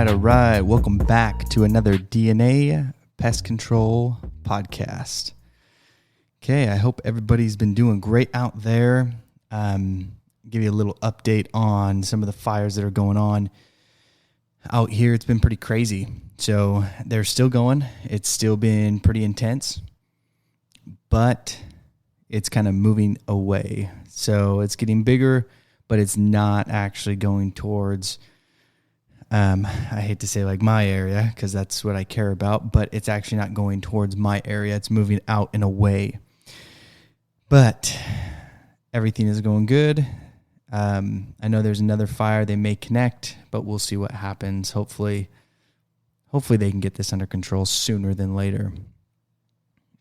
right. Welcome back to another DNA Pest Control podcast. Okay, I hope everybody's been doing great out there. Give you a little update on some of the fires that are going on out here. It's been pretty crazy. So they're still going. It's still been pretty intense, but it's kind of moving away. So it's getting bigger, but it's not actually going towards, I hate to say like my area because that's what I care about, but it's actually not going towards my area. It's moving out and away. But everything is going good. I know there's another fire. They may connect, but we'll see what happens. Hopefully they can get this under control sooner than later.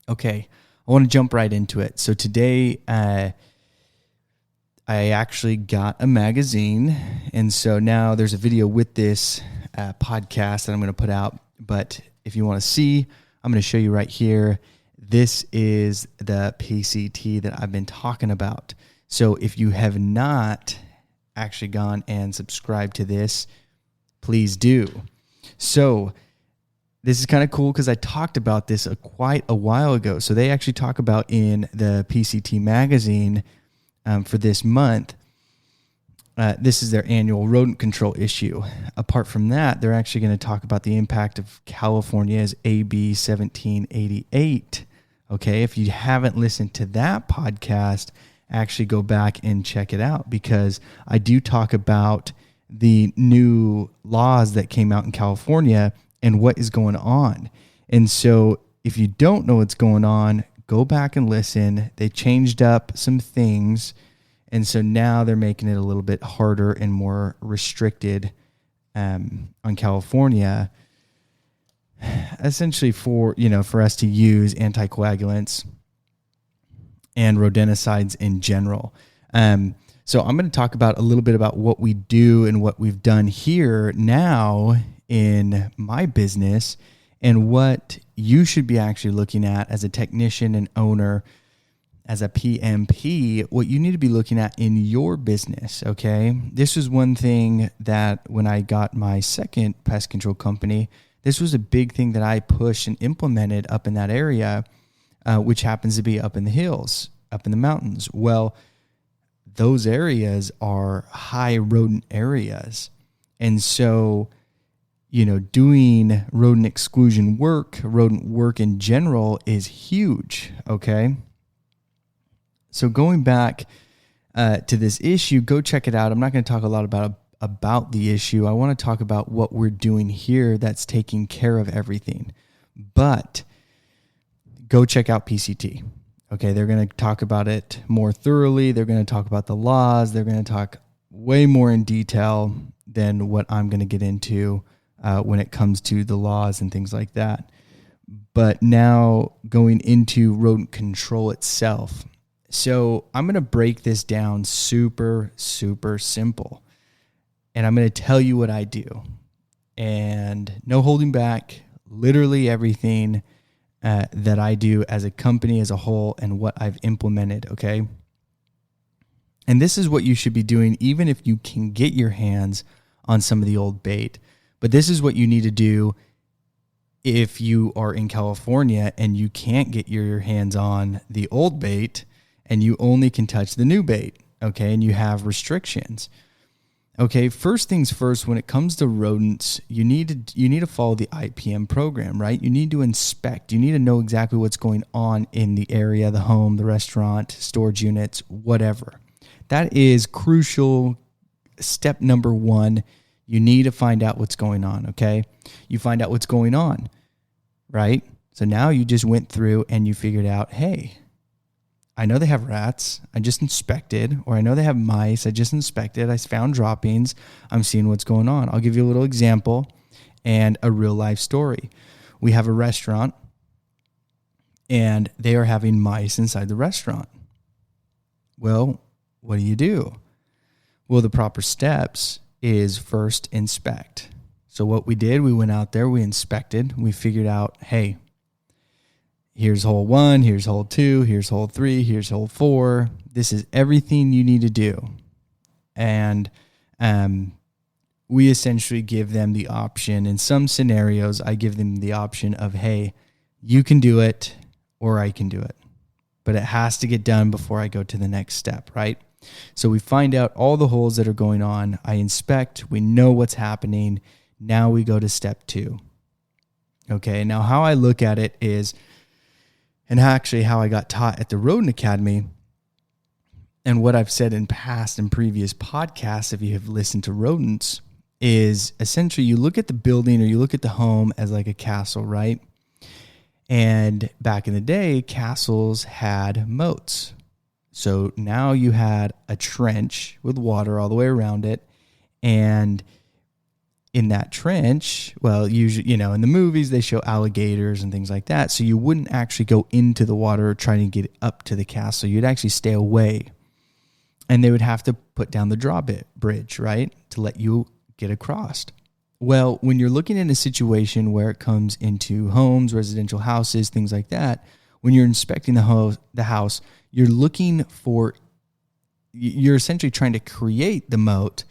Okay, I want to jump right into it. So today, I actually got a magazine, and so now there's a video with this podcast that I'm going to put out. But if you want to see, I'm going to show you right here. This is the PCT that I've been talking about. So if you have not actually gone and subscribed to this, please do. So this is kind of cool because I talked about this quite a while ago. So they actually talk about in the PCT magazine for this month, this is their annual rodent control issue. Apart from that, they're actually going to talk about the impact of California's AB 1788. Okay, if you haven't listened to that podcast, actually go back and check it out because I do talk about the new laws that came out in California and what is going on. And so if you don't know what's going on, go back and listen. They changed up some things, and so now they're making it a little bit harder and more restricted on California, essentially for us to use anticoagulants and rodenticides in general. So I'm going to talk about a little bit about what we do and what we've done here now in my business and what you should be actually looking at as a technician and owner, as a PMP, what you need to be looking at in your business, okay? This is one thing that when I got my second pest control company, this was a big thing that I pushed and implemented up in that area, which happens to be up in the hills, up in the mountains. Well, those areas are high rodent areas. And so, doing rodent exclusion work, rodent work in general is huge, okay? So going back to this issue, go check it out. I'm not going to talk a lot about the issue. I want to talk about what we're doing here that's taking care of everything. But go check out PCT. Okay, they're going to talk about it more thoroughly. They're going to talk about the laws. They're going to talk way more in detail than what I'm going to get into when it comes to the laws and things like that. But now going into rodent control itself. So I'm going to break this down super, super simple. And I'm going to tell you what I do. And no holding back, literally everything that I do as a company as a whole and what I've implemented, okay? And this is what you should be doing even if you can get your hands on some of the old bait. But this is what you need to do if you are in California and you can't get your hands on the old bait and you only can touch the new bait, okay? And you have restrictions. Okay, first things first, when it comes to rodents, you need to follow the IPM program, right? You need to inspect. You need to know exactly what's going on in the area, the home, the restaurant, storage units, whatever. That is crucial. Step number one, you need to find out what's going on, okay? You find out what's going on, right? So now you just went through and you figured out, hey, I know they have rats, I just inspected, or I know they have mice, I just inspected, I found droppings, I'm seeing what's going on. I'll give you a little example and a real life story. We have a restaurant and they are having mice inside the restaurant. Well, what do? Well, the proper steps is first inspect. So what we did, we went out there, we inspected, we figured out, hey, here's hole 1, here's hole 2, here's hole 3, here's hole 4. This is everything you need to do. And we essentially give them the option. In some scenarios, I give them the option of, hey, you can do it or I can do it. But it has to get done before I go to the next step, right? So we find out all the holes that are going on. I inspect. We know what's happening. Now we go to step 2. Okay, now how I look at it is, and actually how I got taught at the Rodent Academy, and what I've said in past and previous podcasts, if you have listened to Rodents, is essentially you look at the building or you look at the home as like a castle, right? And back in the day, castles had moats. So now you had a trench with water all the way around it. And in that trench, well, usually, in the movies, they show alligators and things like that. So you wouldn't actually go into the water or try to get up to the castle. You'd actually stay away. And they would have to put down the drawbridge, right, to let you get across. Well, when you're looking at a situation where it comes into homes, residential houses, things like that, when you're inspecting the house, you're essentially trying to create the moat.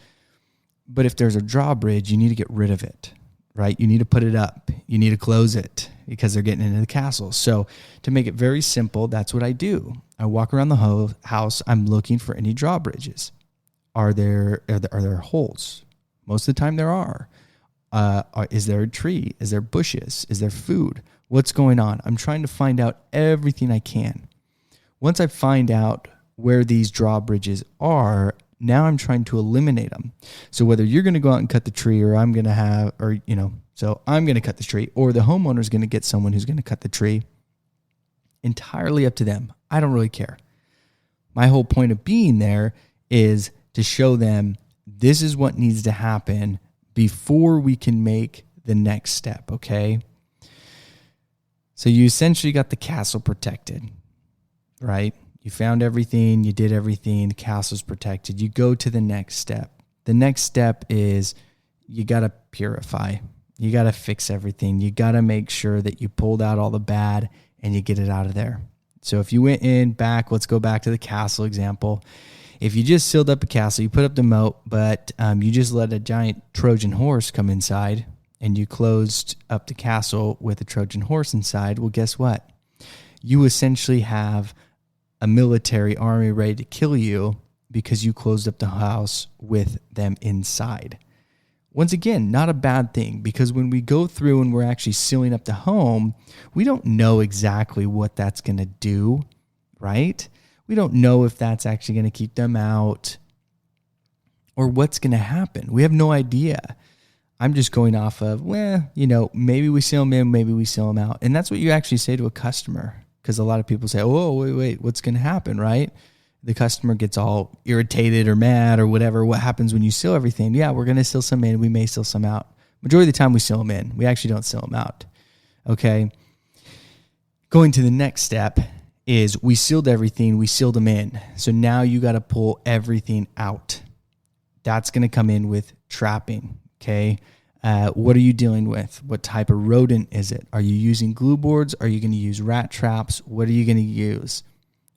But if there's a drawbridge, you need to get rid of it, right? You need to put it up. You need to close it because they're getting into the castle. So to make it very simple, that's what I do. I walk around the house. I'm looking for any drawbridges. Are there holes? Most of the time there are. Is there a tree? Is there bushes? Is there food? What's going on? I'm trying to find out everything I can. Once I find out where these drawbridges are, now I'm trying to eliminate them. So whether you're going to go out and cut the tree so I'm going to cut the tree, or the homeowner's going to get someone who's going to cut the tree, entirely up to them. I don't really care. My whole point of being there is to show them this is what needs to happen before we can make the next step, okay? So you essentially got the castle protected, right? You found everything, you did everything, the castle's protected. You go to the next step. The next step is you got to purify. You got to fix everything. You got to make sure that you pulled out all the bad and you get it out of there. So if you went let's go back to the castle example. If you just sealed up a castle, you put up the moat, but you just let a giant Trojan horse come inside and you closed up the castle with a Trojan horse inside, well, guess what? You essentially have a military army ready to kill you because you closed up the house with them inside. Once again, not a bad thing, because when we go through and we're actually sealing up the home, we don't know exactly what that's going to do, right? We don't know if that's actually going to keep them out or what's going to happen. We have no idea. I'm just going off of, maybe we seal them in, maybe we seal them out. And that's what you actually say to a customer, because a lot of people say, oh, wait, what's going to happen, right? The customer gets all irritated or mad or whatever. What happens when you seal everything? Yeah, we're going to seal some in. We may seal some out. Majority of the time we seal them in. We actually don't seal them out. Okay. Going to the next step is we sealed everything. We sealed them in. So now you got to pull everything out. That's going to come in with trapping. Okay. What are you dealing with? What type of rodent is it? Are you using glue boards? Are you going to use rat traps? What are you going to use?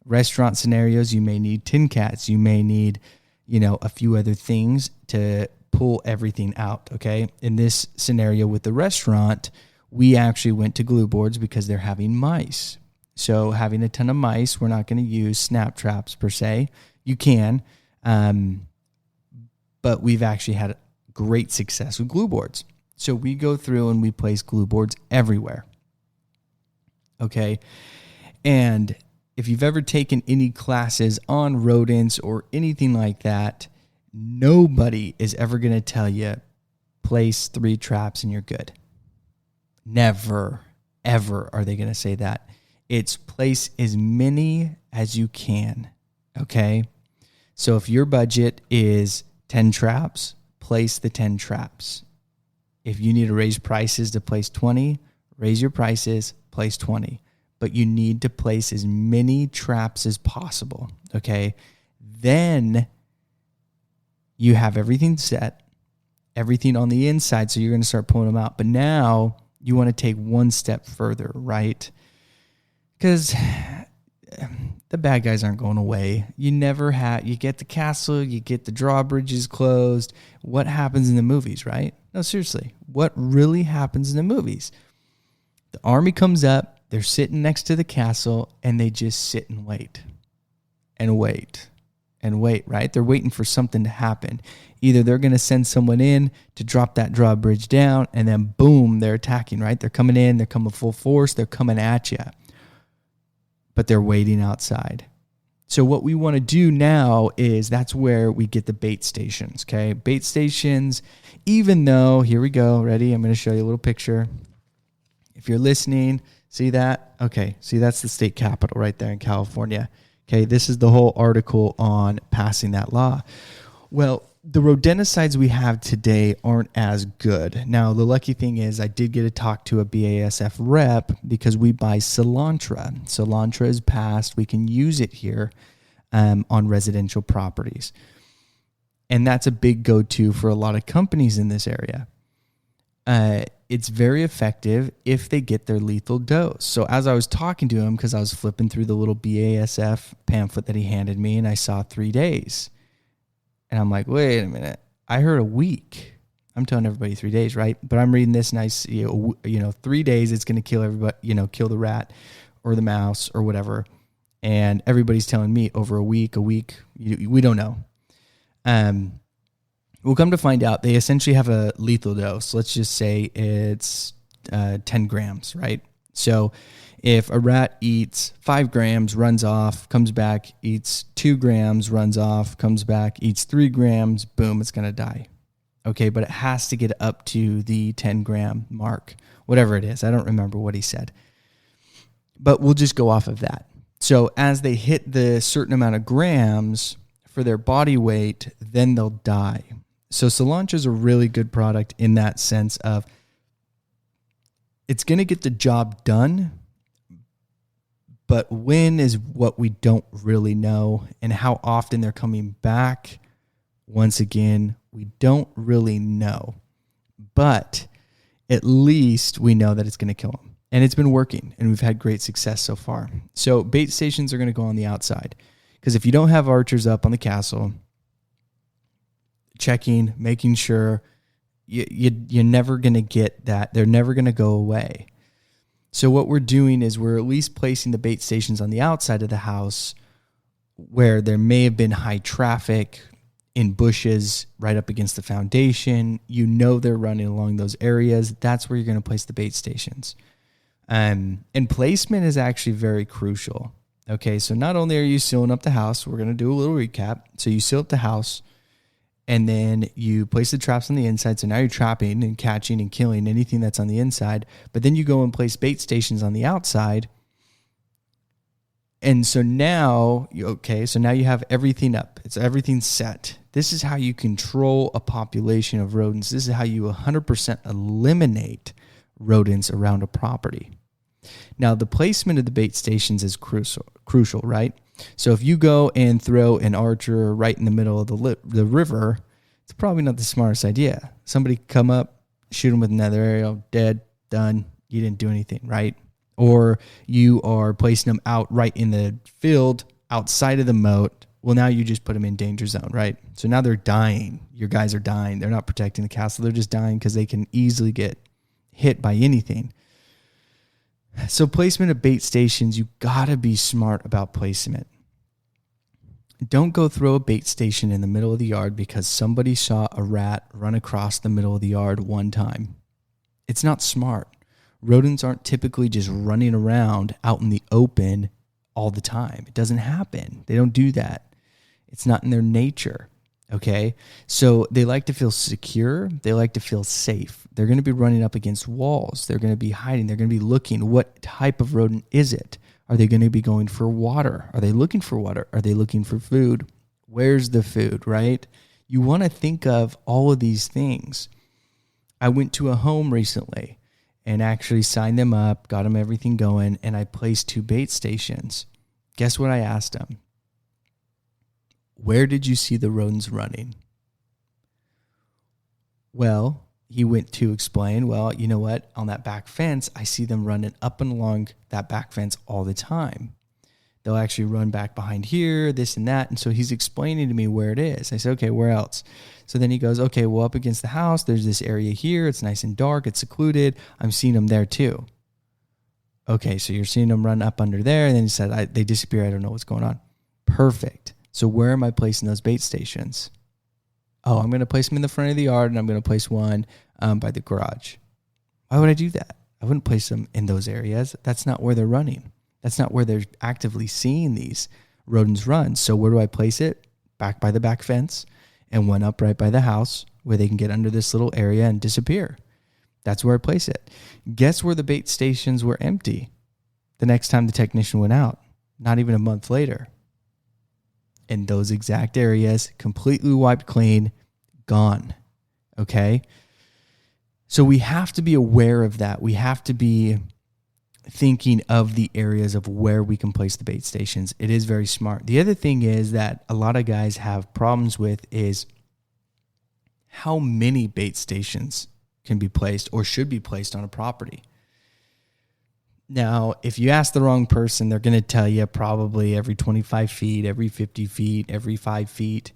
Restaurant scenarios, you may need tin cats. You may need, a few other things to pull everything out, okay? In this scenario with the restaurant, we actually went to glue boards because they're having mice. So having a ton of mice, we're not going to use snap traps per se. You can, but we've actually had great success with glue boards. So we go through and we place glue boards everywhere, okay? And if you've ever taken any classes on rodents or anything like that, nobody is ever going to tell you, place 3 traps and you're good. Never, ever are they going to say that. It's place as many as you can, okay? So if your budget is 10 traps, place the 10 traps. If you need to raise prices to place 20, raise your prices, place 20. But you need to place as many traps as possible, okay? Then you have everything set, everything on the inside, so you're going to start pulling them out. But now you want to take one step further, right? Because the bad guys aren't going away. You get the castle, you get the drawbridges closed. What happens in the movies, right? No, seriously, what really happens in the movies? The army comes up, they're sitting next to the castle, and they just sit and wait. And wait. And wait, right? They're waiting for something to happen. Either they're going to send someone in to drop that drawbridge down, and then boom, they're attacking, right? They're coming in, they're coming full force, they're coming at you. But they're waiting outside. So what we want to do now is that's where we get the bait stations, okay? Bait stations, even though, here we go, ready? I'm going to show you a little picture. If you're listening, see that? Okay, see that's the state capitol right there in California. Okay, this is the whole article on passing that law. Well, the rodenticides we have today aren't as good. Now, the lucky thing is I did get to talk to a BASF rep because we buy cilantro. Cilantro is passed. We can use it here on residential properties. And that's a big go-to for a lot of companies in this area. It's very effective if they get their lethal dose. So as I was talking to him, because I was flipping through the little BASF pamphlet that he handed me, and I saw 3 days. And I'm like, wait a minute. I heard a week. I'm telling everybody 3 days, right? But I'm reading this and I see, 3 days it's going to kill everybody, kill the rat or the mouse or whatever. And everybody's telling me over a week, we don't know. We'll come to find out they essentially have a lethal dose. Let's just say it's 10 grams, right? So if a rat eats 5 grams, runs off, comes back, eats 2 grams, runs off, comes back, eats 3 grams, boom, it's going to die. Okay, but it has to get up to the 10-gram mark, whatever it is. I don't remember what he said. But we'll just go off of that. So as they hit the certain amount of grams for their body weight, then they'll die. So cilantro is a really good product in that sense of it's going to get the job done, but when is what we don't really know, and how often they're coming back. Once again, we don't really know, but at least we know that it's going to kill them, and it's been working, and we've had great success so far. So bait stations are going to go on the outside, because if you don't have archers up on the castle, checking, making sure, you're never going to get that. They're never going to go away. So what we're doing is we're at least placing the bait stations on the outside of the house where there may have been high traffic, in bushes right up against the foundation. They're running along those areas. That's where you're going to place the bait stations. And placement is actually very crucial. Okay, so not only are you sealing up the house, we're going to do a little recap. So you seal up the house, and then you place the traps on the inside. So now you're trapping and catching and killing anything that's on the inside. But then you go and place bait stations on the outside. And so now you have everything up. Everything's set. This is how you control a population of rodents. This is how you 100% eliminate rodents around a property. Now, the placement of the bait stations is crucial, right? So if you go and throw an archer right in the middle of the river, it's probably not the smartest idea. Somebody come up, shoot them with another arrow, dead, done. You didn't do anything, right? Or you are placing them out right in the field outside of the moat. Well, now you just put them in danger zone, right? So now they're dying. Your guys are dying. They're not protecting the castle. They're just dying because they can easily get hit by anything. So placement of bait stations, you gotta be smart about placement. Don't go throw a bait station in the middle of the yard because somebody saw a rat run across the middle of the yard one time. It's not smart. Rodents aren't typically just running around out in the open all the time. It doesn't happen. They don't do that. It's not in their nature. Okay, so they like to feel secure. They like to feel safe. They're going to be running up against walls. They're going to be hiding. They're going to be looking. What type of rodent is it? Are they going to be going for water? Are they looking for water? Are they looking for food? Where's the food, right? You want to think of all of these things. I went to a home recently and actually signed them up, got them everything going, and I placed 2 bait stations. Guess what I asked them? Where did you see the rodents running? Well, he went to explain, well, you know what? On that back fence, I see them running up and along that back fence all the time. they'll actually run back behind here, this and that. And so he's explaining to me where it is. I said, okay, where else? So then he goes, okay, well, up against the house, there's this area here. It's nice and dark. It's secluded. I'm seeing them there too. Okay, so you're seeing them run up under there. And then he said, they disappear. I don't know what's going on. Perfect. So where am I placing those bait stations? Oh, I'm going to place them in the front of the yard, and I'm going to place one by the garage. Why would I do that? I wouldn't place them in those areas. That's not where they're running. That's not where they're actively seeing these rodents run. So where do I place it? Back by the back fence, and one up right by the house where they can get under this little area and disappear. That's where I place it. Guess where the bait stations were empty the next time the technician went out? Not even a month later. In those exact areas, completely wiped clean, gone. Okay? So we have to be aware of that. We have to be thinking of the areas of where we can place the bait stations. It is very smart. The other thing is that a lot of guys have problems with is how many bait stations can be placed or should be placed on a property. Now, if you ask the wrong person, they're going to tell you probably every 25 feet, every 50 feet, every 5 feet,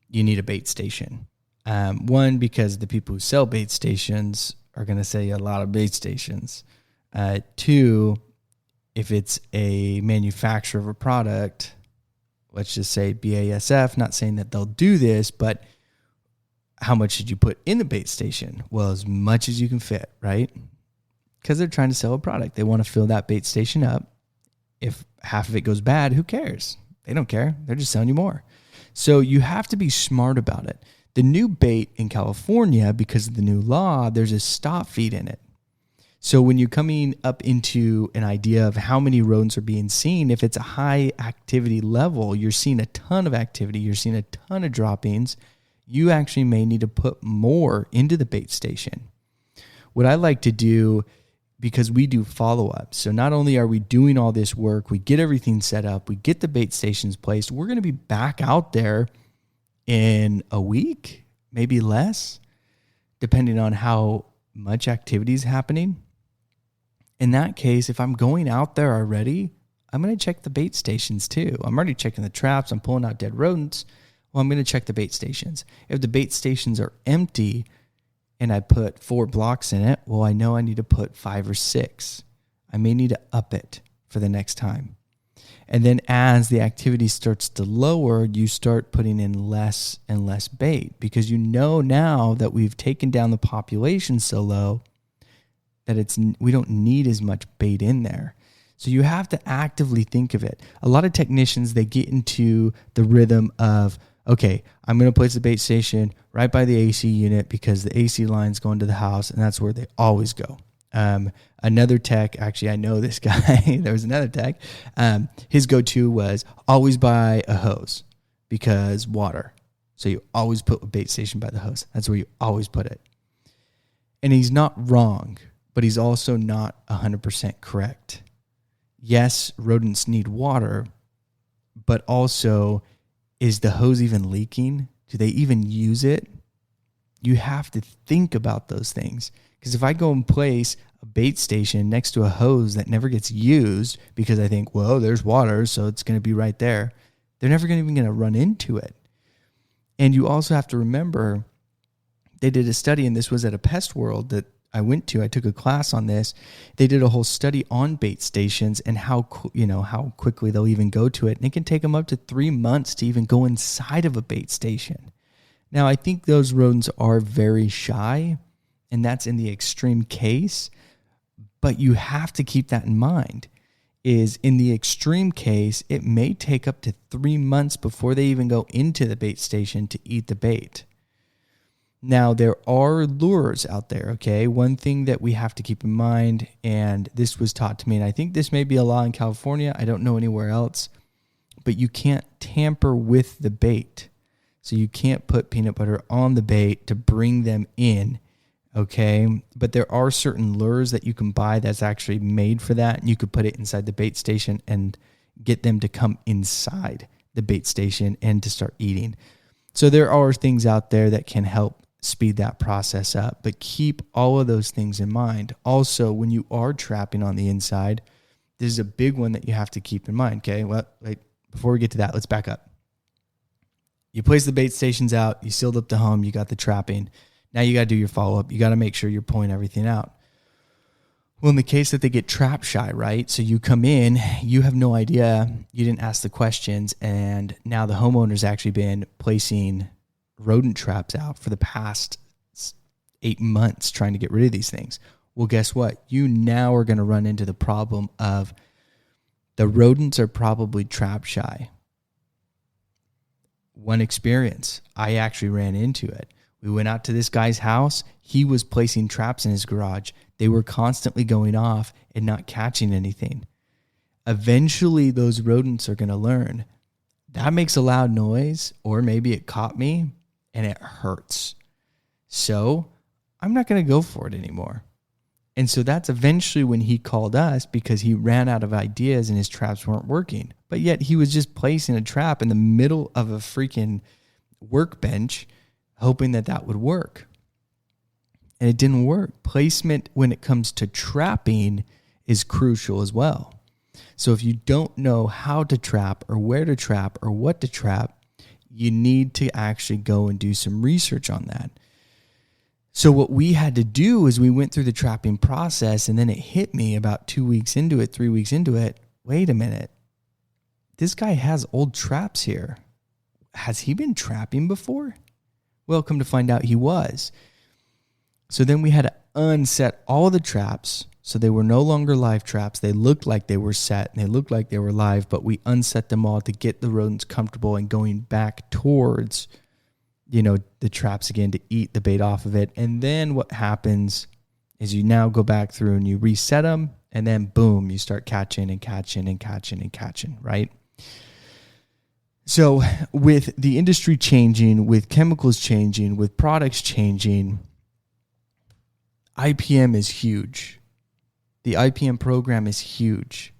you need a bait station. One, because the people who sell bait stations are going to sell you a lot of bait stations. Two, if it's a manufacturer of a product, let's just say BASF, not saying that they'll do this, but how much should you put in the bait station? Well, as much as you can fit, right? Because they're trying to sell a product. They want to fill that bait station up. If half of it goes bad, who cares? They don't care. They're just selling you more. So you have to be smart about it. The new bait in California, because of the new law, there's a stop feed in it. So when you're coming up into an idea of how many rodents are being seen, if it's a high activity level, you're seeing a ton of activity, you're seeing a ton of droppings, you actually may need to put more into the bait station. What I like to do, because we do follow-up. So not only are we doing all this work, we get everything set up, we get the bait stations placed, we're going to be back out there in a week, maybe less, depending on how much activity is happening. In that case, if I'm going out there already, I'm going to check the bait stations too. I'm already checking the traps. I'm pulling out dead rodents. Well, I'm going to check the bait stations. If the bait stations are empty, and I put 4 blocks in it, well, I know I need to put 5 or 6. I may need to up it for the next time. And then as the activity starts to lower, you start putting in less and less bait because you know now that we've taken down the population so low that we don't need as much bait in there. So you have to actively think of it. A lot of technicians, they get into the rhythm of, okay, I'm going to place the bait station right by the AC unit because the AC line's going to the house, and that's where they always go. Another tech, actually, I know this guy. There was another tech. His go-to was always by a hose because water. So you always put a bait station by the hose. That's where you always put it. And he's not wrong, but he's also not 100% correct. Yes, rodents need water, but also, is the hose even leaking? Do they even use it? You have to think about those things. Because if I go and place a bait station next to a hose that never gets used because I think, well, there's water, so it's going to be right there, they're never even going to run into it. And you also have to remember, they did a study, and this was at a Pest World that I went to. I took a class on this. They did a whole study on bait stations and how quickly they'll even go to it. And it can take them up to 3 months to even go inside of a bait station. Now, I think those rodents are very shy, and that's in the extreme case. But you have to keep that in mind. Is in the extreme case, it may take up to 3 months before they even go into the bait station to eat the bait. Now, there are lures out there, okay? One thing that we have to keep in mind, and this was taught to me, and I think this may be a law in California. I don't know anywhere else, but you can't tamper with the bait. So you can't put peanut butter on the bait to bring them in, okay? But there are certain lures that you can buy that's actually made for that, and you could put it inside the bait station and get them to come inside the bait station and to start eating. So there are things out there that can help speed that process up, but keep all of those things in mind. Also, when you are trapping on the inside, This is a big one that you have to keep in mind. Okay. Well, wait, before we get to that, let's back up. You place the bait stations out, you sealed up the home, you got the trapping. Now you got to do your follow-up. You got to make sure you're pulling everything out. Well, in the case that they get trap shy, right? So you come in, you have no idea, you didn't ask the questions, and now the homeowner's actually been placing rodent traps out for the past 8 months trying to get rid of these things. Well, guess what? You now are going to run into the problem of the rodents are probably trap shy. One experience, I actually ran into it. We went out to this guy's house. He was placing traps in his garage. They were constantly going off and not catching anything. Eventually, those rodents are going to learn. That makes a loud noise, or maybe it caught me and it hurts. So I'm not going to go for it anymore. And so that's eventually when he called us because he ran out of ideas and his traps weren't working. But yet he was just placing a trap in the middle of a freaking workbench, hoping that that would work. And it didn't work. Placement when it comes to trapping is crucial as well. So if you don't know how to trap or where to trap or what to trap, you need to actually go and do some research on that. So what we had to do is we went through the trapping process, and then it hit me about 2 weeks into it, 3 weeks into it. Wait a minute. This guy has old traps here. Has he been trapping before? Well, come to find out he was. So then we had to unset all the traps. So they were no longer live traps. They looked like they were set and they looked like they were live, but we unset them all to get the rodents comfortable and going back towards, the traps again to eat the bait off of it. And then what happens is you now go back through and you reset them, and then boom, you start catching and catching and catching and catching, right? So with the industry changing, with chemicals changing, with products changing, IPM is huge. The IPM program is huge.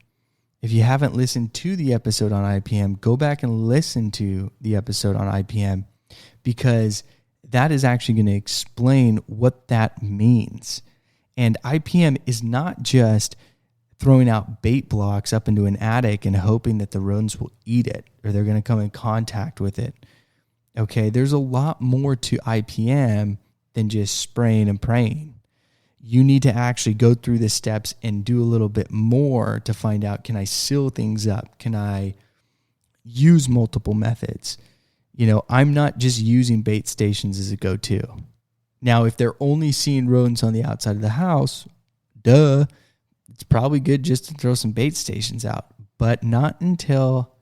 If you haven't listened to the episode on IPM, go back and listen to the episode on IPM, because that is actually going to explain what that means. And IPM is not just throwing out bait blocks up into an attic and hoping that the rodents will eat it or they're going to come in contact with it. Okay, there's a lot more to IPM than just spraying and praying. You need to actually go through the steps and do a little bit more to find out, can I seal things up? Can I use multiple methods? I'm not just using bait stations as a go-to. Now, if they're only seeing rodents on the outside of the house, it's probably good just to throw some bait stations out, but not until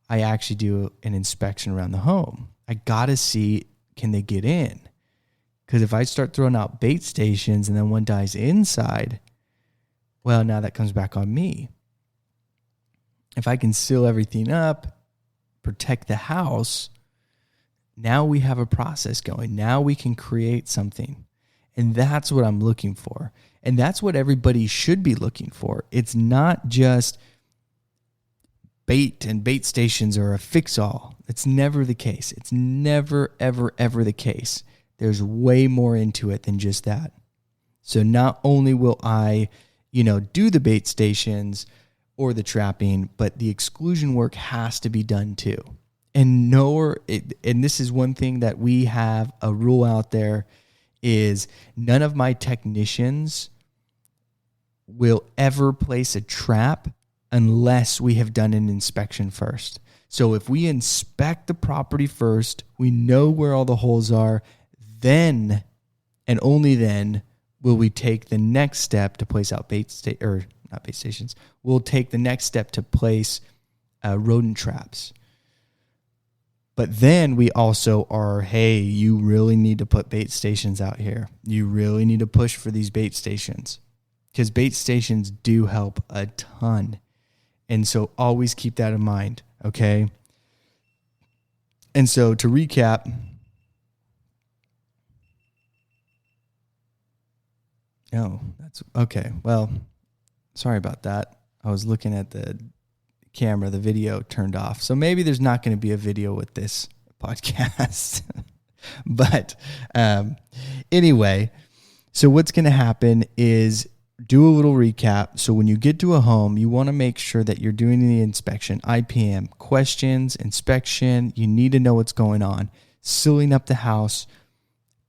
I actually do an inspection around the home. I got to see, can they get in? Because if I start throwing out bait stations and then one dies inside, well, now that comes back on me. If I can seal everything up, protect the house, now we have a process going. Now we can create something. And that's what I'm looking for. And that's what everybody should be looking for. It's not just bait and bait stations are a fix-all. It's never the case. It's never, ever, ever the case. There's way more into it than just that. So not only will I, do the bait stations or the trapping, but the exclusion work has to be done too. And this is one thing that we have a rule out there, is none of my technicians will ever place a trap unless we have done an inspection first. So if we inspect the property first, we know where all the holes are, then and only then will we take the next step to place out not bait stations. We'll take the next step to place rodent traps. But then we also are, hey, you really need to put bait stations out here. You really need to push for these bait stations, because bait stations do help a ton. And so always keep that in mind, okay? And so to recap, that's okay. Well, sorry about that. I was looking at the camera, the video turned off. So maybe there's not going to be a video with this podcast. But anyway, so what's going to happen is do a little recap. So when you get to a home, you want to make sure that you're doing the inspection, IPM, questions, inspection. You need to know what's going on. Sealing up the house,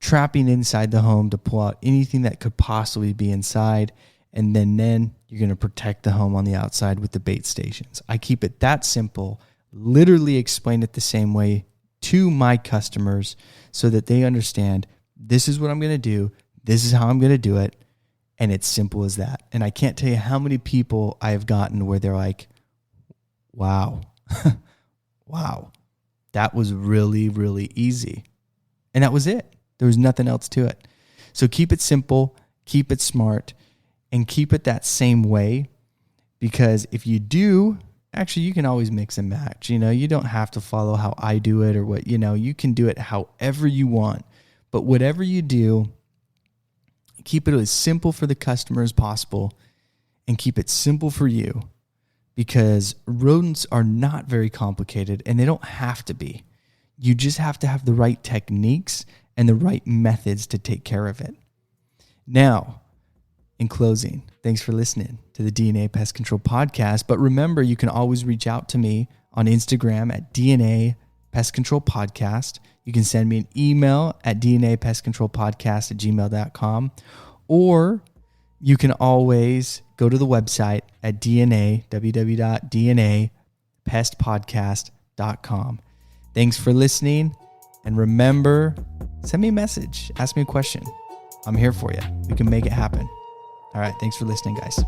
trapping inside the home to pull out anything that could possibly be inside. And then you're going to protect the home on the outside with the bait stations. I keep it that simple, literally explain it the same way to my customers so that they understand this is what I'm going to do. This is how I'm going to do it. And it's simple as that. And I can't tell you how many people I've gotten where they're like, wow, wow, that was really, really easy. And that was it. There was nothing else to it. So keep it simple, keep it smart, and keep it that same way. Because if you do, actually, you can always mix and match. You don't have to follow how I do it or what, you can do it however you want. But whatever you do, keep it as simple for the customer as possible and keep it simple for you, because rodents are not very complicated and they don't have to be. You just have to have the right techniques and the right methods to take care of it. Now, in closing, thanks for listening to the DNA Pest Control Podcast. But remember, you can always reach out to me on Instagram at DNA Pest Control Podcast. You can send me an email at dnapestcontrolpodcast@gmail.com, or you can always go to the website at www.dnapestpodcast.com. Thanks for listening. And remember, send me a message. Ask me a question. I'm here for you. We can make it happen. All right. Thanks for listening, guys.